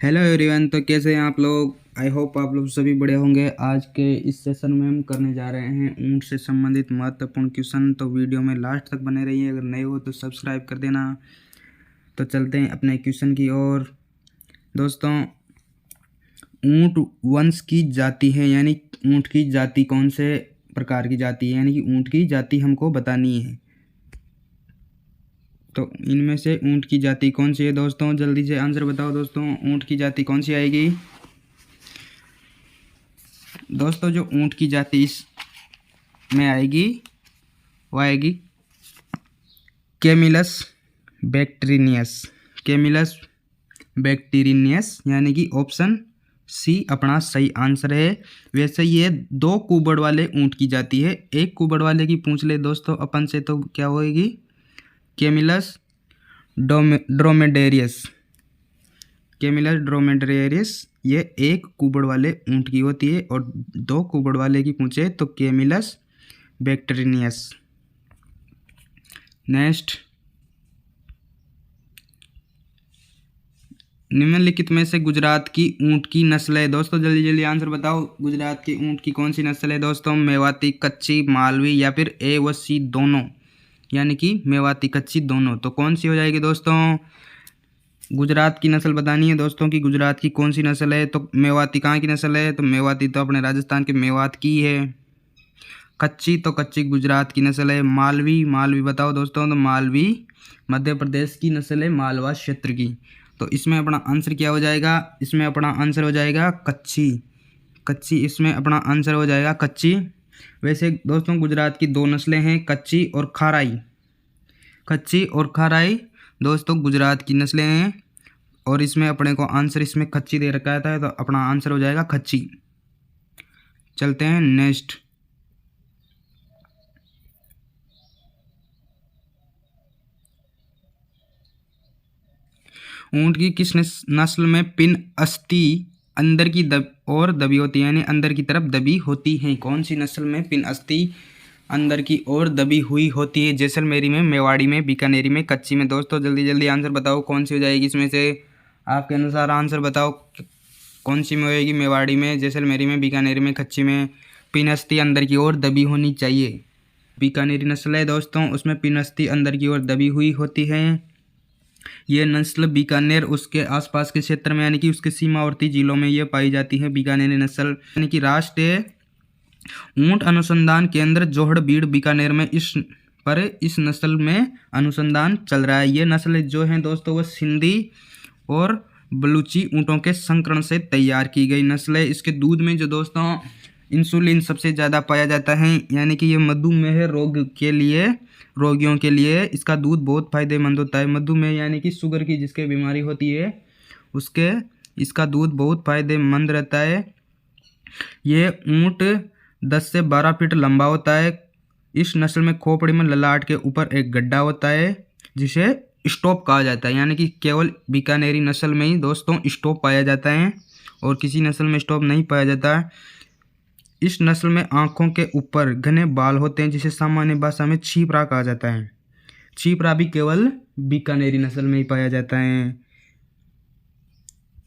Hello everyone. तो कैसे हैं आप लोग? आई होप आप लोग सभी बढ़िया होंगे। आज के इस सेशन में हम करने जा रहे हैं ऊँट से संबंधित महत्वपूर्ण क्वेश्चन। तो वीडियो में लास्ट तक बने रहिए। अगर नए हो तो सब्सक्राइब कर देना। तो चलते हैं अपने क्वेश्चन की ओर। दोस्तों, ऊँट वंश की जाति है, यानी ऊँट की जाति कौन से प्रकार की जाति है, यानी कि ऊँट की जाति हमको बतानी है। तो इनमें से ऊँट की जाति कौन सी है दोस्तों? जल्दी से आंसर बताओ दोस्तों, ऊँट की जाति कौन सी आएगी? दोस्तों, जो ऊँट की जाति इस में आएगी वो आएगी कैमिलस बैक्टीरियस। कैमिलस बैक्टीरियस यानी कि ऑप्शन सी अपना सही आंसर है। वैसे ये 2 कुबड़ वाले ऊँट की जाति है। एक कुबड़ वाले की पूछ ले दोस्तों अपन से तो क्या होएगी? Camillus dromedarius. कैमिलस ड्रोमेडेरियस ये 1 कुबड़ वाले ऊँट की होती है, और 2 कुबड़ वाले की पूछे तो कैमिलस बैक्टीरियस। नेक्स्ट, निम्नलिखित में से गुजरात की ऊँट की नस्ल है। दोस्तों जल्दी जल्दी आंसर बताओ, गुजरात की ऊँट की कौन सी नस्ल है दोस्तों? मेवाती, कच्ची, मालवी या फिर ए व सी दोनों, यानी कि मेवाती, कच्ची दोनों। तो कौन सी हो जाएगी दोस्तों? गुजरात की नस्ल बतानी है दोस्तों कि गुजरात की कौन सी नस्ल है। तो मेवाती कहाँ की नस्ल है? तो मेवाती तो अपने राजस्थान के मेवात की है। कच्ची तो कच्ची गुजरात की नस्ल है। मालवी, मालवी बताओ दोस्तों, तो मालवी मध्य प्रदेश की नस्ल है, मालवा क्षेत्र की। तो इसमें अपना आंसर क्या हो जाएगा? इसमें अपना आंसर हो जाएगा कच्ची। कच्ची इसमें अपना आंसर हो जाएगा कच्ची। वैसे दोस्तों गुजरात की 2 नस्लें हैं, कच्ची और खाराई। कच्ची और खाराई दोस्तों गुजरात की नस्लें हैं, और इसमें अपने को आंसर इसमें कच्ची दे रखा था, तो अपना आंसर हो जाएगा कच्ची। चलते हैं नेक्स्ट। ऊँट की किस नस्ल में पिन अस्थि अंदर की दबी होती है, यानी अंदर की तरफ दबी होती है? कौन सी नस्ल में पिन अस्थि अंदर की ओर दबी हुई होती है? जैसलमेरी में, मेवाड़ी में, बीकानेरी में, कच्ची में। दोस्तों जल्दी जल्दी आंसर बताओ कौन सी हो जाएगी इसमें से। आपके अनुसार आंसर बताओ कौन सी में होएगी? मेवाड़ी में, जैसलमेरी में, बीकानेरी में, कच्ची में पिन अस्थि अंदर की ओर दबी होनी चाहिए। बीकानेरी नस्ल है दोस्तों, उसमें पिन अस्थि अंदर की ओर दबी हुई होती है। ये नस्ल बीकानेर उसके आसपास के क्षेत्र में, यानी कि उसके सीमावर्ती जिलों में ये पाई जाती है बीकानेरी नस्ल। यानी कि राष्ट्रीय ऊँट अनुसंधान केंद्र जोहड़बीड़ बीकानेर में इस नस्ल में अनुसंधान चल रहा है। ये नस्ल जो है दोस्तों वो सिंधी और बलूची ऊँटों के संकरण से तैयार की गई नस्ल है। इसके दूध में जो दोस्तों इंसुलिन सबसे ज़्यादा पाया जाता है, यानी कि ये मधुमेह रोगियों के लिए इसका दूध बहुत फायदेमंद होता है। मधुमेह यानी कि शुगर की जिसके बीमारी होती है उसके इसका दूध बहुत फायदेमंद रहता है। ये ऊँट 10 से 12 फीट लंबा होता है। इस नस्ल में खोपड़ी में ललाट के ऊपर एक गड्ढा होता है जिसे स्टॉप कहा जाता है, यानी कि केवल बीकानेरी नस्ल में ही दोस्तों स्टॉप पाया जाता है, और किसी नस्ल में स्टॉप नहीं पाया जाता है। इस नस्ल में आँखों के ऊपर घने बाल होते हैं, जिसे सामान्य भाषा में छीपरा कहा जाता है। छीपरा भी केवल बीकानेरी नस्ल में ही पाया जाता है।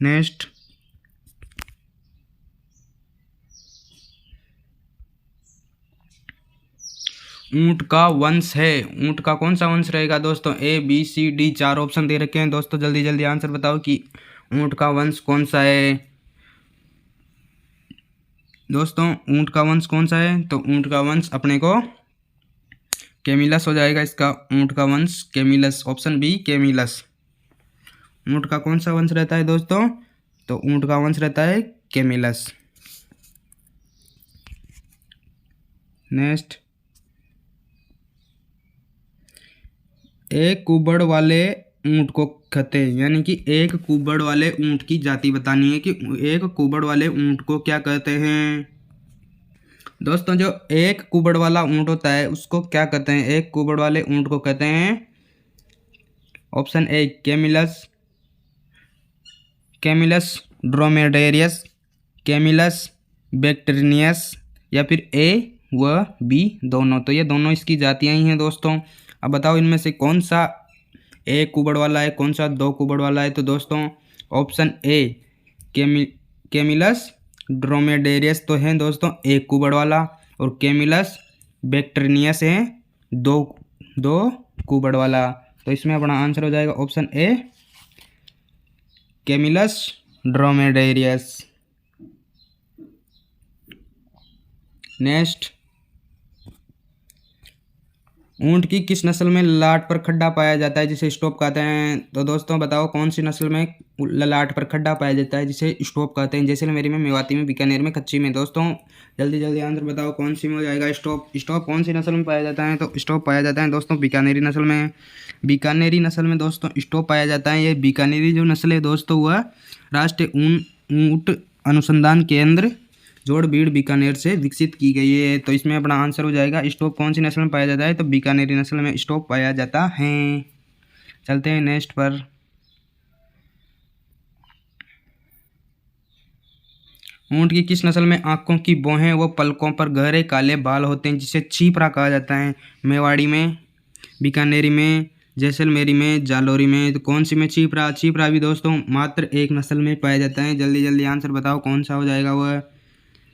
नेक्स्ट, ऊँट का वंश है। ऊँट का कौन सा वंश रहेगा दोस्तों? A B C D 4 option दे रखे हैं दोस्तों, जल्दी जल्दी आंसर बताओ कि ऊँट का वंश कौन सा है। दोस्तों ऊँट का वंश कौन सा है? तो ऊँट का वंश अपने को कैमिलस हो जाएगा। इसका ऊँट का वंश कैमिलस, ऑप्शन बी कैमिलस। ऊँट का कौन सा वंश रहता है दोस्तों? तो ऊँट का वंश रहता है कैमिलस। नेक्स्ट, एक कुबड़ वाले ऊँट को कहते हैं, यानी कि एक कुबड़ वाले ऊँट की जाति बतानी है कि एक कुबड़ वाले ऊँट को क्या कहते हैं। दोस्तों जो एक कुबड़ वाला ऊँट होता है उसको क्या कहते हैं? एक कुबड़ वाले ऊँट को कहते हैं option A camelus, camelus dromedarius, camelus bactrianus, या फिर ए व बी दोनों। तो ये दोनों इसकी जातियाँ ही हैं दोस्तों। अब बताओ इनमें से कौन सा 1 कुबड़ वाला है, कौन सा 2 कुबड़ वाला है? तो दोस्तों ऑप्शन ए कैमिलस ड्रोमेडेरियस तो है दोस्तों एक कुबड़ वाला, और कैमिलस बैक्ट्रीनियस है दो कुबड़ वाला। तो इसमें अपना आंसर हो जाएगा ऑप्शन ए, कैमिलस ड्रोमेडेरियस। नेक्स्ट, ऊंट की किस नस्ल में ललाट पर खड्डा पाया जाता है जिसे स्टॉप कहते हैं? तो दोस्तों बताओ कौन सी नस्ल में ललाट पर खड्डा पाया जाता है जिसे स्टॉप कहते हैं? जैसलमेरी में, मेवाती में, बीकानेर में, कच्ची में। दोस्तों जल्दी जल्दी आंसर बताओ कौन सी में हो जाएगा स्टॉप? स्टॉप कौन सी नस्ल में पाया जाता है? तो स्टॉप पाया जाता है दोस्तों बीकानेरी नस्ल में। बीकानेरी नस्ल में दोस्तों स्टॉप पाया जाता है। ये बीकानेरी जो नस्ल है दोस्तों वह राष्ट्रीय ऊंट अनुसंधान केंद्र जोड़बीड़ बीकानेर से विकसित की गई है। तो इसमें अपना आंसर हो जाएगा स्टॉप कौन सी नस्ल में पाया जाता है? तो बीकानेरी नस्ल में स्टॉप पाया जाता है। चलते हैं नेक्स्ट पर। ऊंट की किस नस्ल में आंखों की भौहें व पलकों पर गहरे काले बाल होते हैं जिसे चीपरा कहा जाता है? मेवाड़ी में, बीकानेरी में, जैसलमेरी में, जालौरी में। तो कौन सी में चीपरा? चीपरा भी दोस्तों मात्र एक नस्ल में पाया जाता है। जल्दी जल्दी आंसर बताओ कौन सा हो जाएगा वह?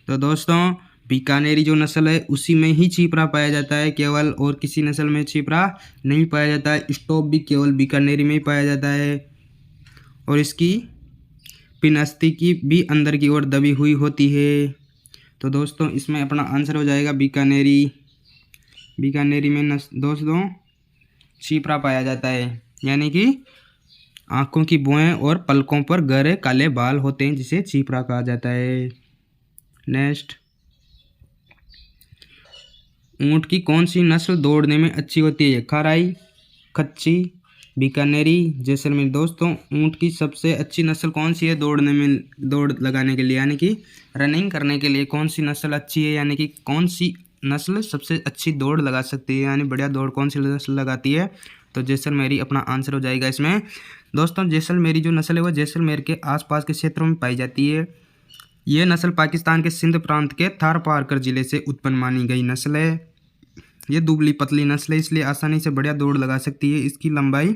तो दोस्तों बीकानेरी जो नस्ल है उसी में ही चीपरा पाया जाता है केवल, और किसी नस्ल में चीपरा नहीं पाया जाता है। स्टॉप भी केवल बीकानेरी में ही पाया जाता है, और इसकी पिनअस्थि की भी अंदर की ओर दबी हुई होती है। तो दोस्तों इसमें अपना आंसर हो जाएगा बीकानेरी। बीकानेरी में दोस्तों चीपरा पाया जाता है, यानी कि आंखों की भौहें और पलकों पर गहरे काले बाल होते हैं जिसे चीपरा कहा जाता है। नेक्स्ट, ऊंट की कौन सी नस्ल दौड़ने में अच्छी होती है? खाराई, कच्ची, बीकानेरी, जैसलमेर। दोस्तों ऊंट की सबसे अच्छी नस्ल कौन सी है दौड़ने में, दौड़ लगाने के लिए, यानी कि रनिंग करने के लिए कौन सी नस्ल अच्छी है? यानी कि कौन सी नस्ल सबसे अच्छी दौड़ लगा सकती है, यानी बढ़िया दौड़ कौन सी नस्ल लगाती है? तो जैसलमेरी अपना आंसर हो जाएगा इसमें। दोस्तों जैसलमेरी जो नस्ल है वह जैसलमेर के आसपास के क्षेत्रों में पाई जाती है। ये नस्ल पाकिस्तान के सिंध प्रांत के थार पारकर जिले से उत्पन्न मानी गई नस्ल है। ये दुबली पतली नस्ल है, इसलिए आसानी से बढ़िया दौड़ लगा सकती है। इसकी लंबाई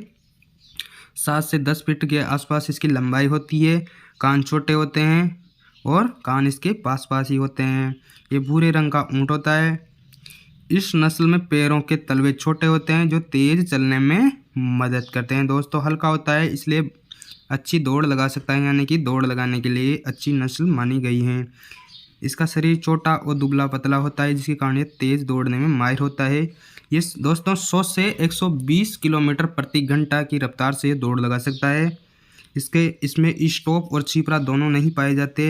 7 से 10 फीट के आसपास इसकी लंबाई होती है। कान छोटे होते हैं और कान इसके पास पास ही होते हैं। ये भूरे रंग का ऊंट होता है। इस नस्ल में पैरों के तलवे छोटे होते हैं जो तेज चलने में मदद करते हैं। दोस्तों हल्का होता है इसलिए अच्छी दौड़ लगा सकता है, यानी कि दौड़ लगाने के लिए अच्छी नस्ल मानी गई है। इसका शरीर छोटा और दुबला पतला होता है जिसके कारण ये तेज़ दौड़ने में माहिर होता है। ये दोस्तों 100 से 120 किलोमीटर प्रति घंटा की रफ्तार से दौड़ लगा सकता है। इसमें स्टॉप और चीपरा दोनों नहीं पाए जाते।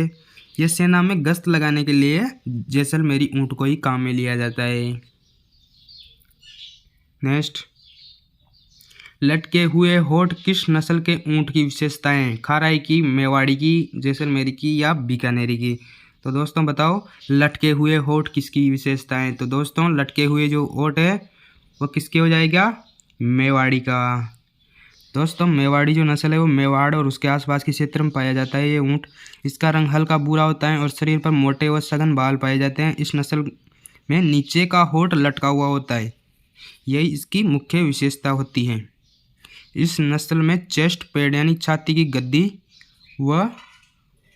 ये सेना में गश्त लगाने के लिए जैसलमेरी ऊंट को ही काम में लिया जाता है। नेक्स्ट, लटके हुए होठ किस नस्ल के ऊंट की विशेषताएं? खाराई की, मेवाड़ी की, जैसलमेरी की या बीकानेरी की? तो दोस्तों बताओ लटके हुए होठ किसकी विशेषताएं? तो दोस्तों लटके हुए जो होठ है वो किसके हो जाएगा? मेवाड़ी का। दोस्तों मेवाड़ी जो नस्ल है वो मेवाड़ और उसके आसपास के क्षेत्र में पाया जाता है ये ऊंट। इसका रंग हल्का भूरा होता है और शरीर पर मोटे व सघन बाल पाए जाते हैं। इस नस्ल में नीचे का होठ लटका हुआ होता है, यही इसकी मुख्य विशेषता होती है। इस नस्ल में चेस्ट पैड यानी छाती की गद्दी व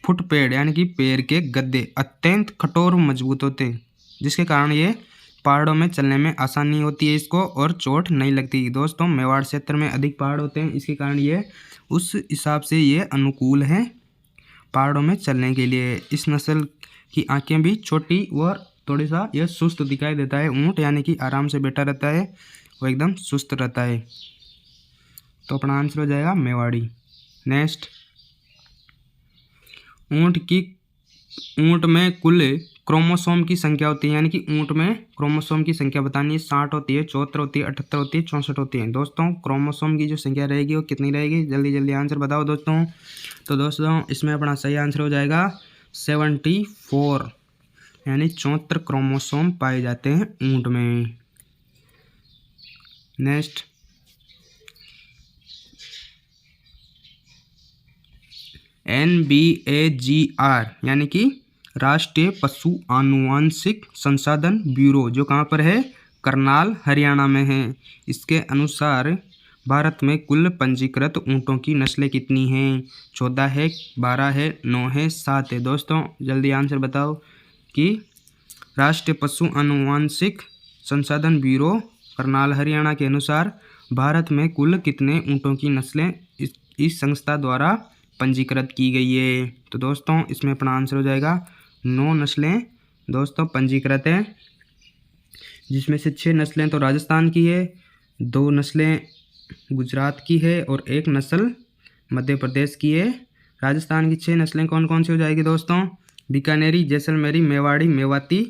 फुट पैड यानी कि पैर के गद्दे अत्यंत कठोर और मजबूत होते हैं, जिसके कारण ये पहाड़ों में चलने में आसानी होती है इसको और चोट नहीं लगती। दोस्तों मेवाड़ क्षेत्र में अधिक पहाड़ होते हैं, इसके कारण ये उस हिसाब से ये अनुकूल हैं पहाड़ों में चलने के लिए। इस नस्ल की आंखें भी छोटी और थोड़ी सा यह सुस्त दिखाई देता है ऊँट, यानी कि आराम से बैठा रहता है, वो एकदम सुस्त रहता है। तो अपना आंसर हो जाएगा मेवाड़ी। नेक्स्ट, ऊंट में कुल क्रोमोसोम की संख्या होती है, यानी कि ऊंट में क्रोमोसोम की संख्या बतानी है। 60 होती है, 74 होती है, 78 होती है, 64 होती है। दोस्तों क्रोमोसोम की जो संख्या रहेगी वो कितनी रहेगी? जल्दी जल्दी आंसर बताओ दोस्तों। तो दोस्तों इसमें अपना सही आंसर हो जाएगा 74, यानी 74 क्रोमोसोम पाए जाते हैं ऊंट में। नेक्स्ट, NBAGR यानी कि राष्ट्रीय पशु आनुवांशिक संसाधन ब्यूरो जो कहाँ पर है? करनाल हरियाणा में है। इसके अनुसार भारत में कुल पंजीकृत ऊँटों की नस्लें कितनी हैं? 14 है, 12 है, 9 है, 7 है। दोस्तों जल्दी आंसर बताओ कि राष्ट्रीय पशु आनुवांशिक संसाधन ब्यूरो करनाल हरियाणा के अनुसार भारत में कुल कितने ऊँटों की नस्लें इस संस्था द्वारा पंजीकृत की गई है? तो दोस्तों इसमें अपना आंसर हो जाएगा 9 नस्लें दोस्तों पंजीकृत हैं, जिसमें से 6 नस्लें तो राजस्थान की है, 2 नस्लें गुजरात की है और 1 नस्ल मध्य प्रदेश की है। राजस्थान की 6 नस्लें कौन कौन सी हो जाएगी दोस्तों? बीकानेरी, जैसलमेरी, मेवाड़ी, मेवाती,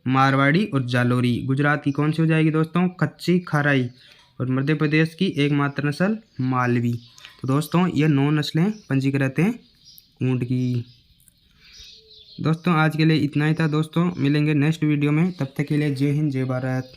मारवाड़ी और जालोरी। गुजरात की कौन सी हो जाएगी दोस्तों? कच्ची, खाराई। और मध्य प्रदेश की एकमात्र नस्ल मालवी। तो दोस्तों ये 9 नस्लें पंजीकृत हैं ऊँट की। दोस्तों आज के लिए इतना ही था दोस्तों, मिलेंगे नेक्स्ट वीडियो में, तब तक के लिए जय हिंद जय भारत।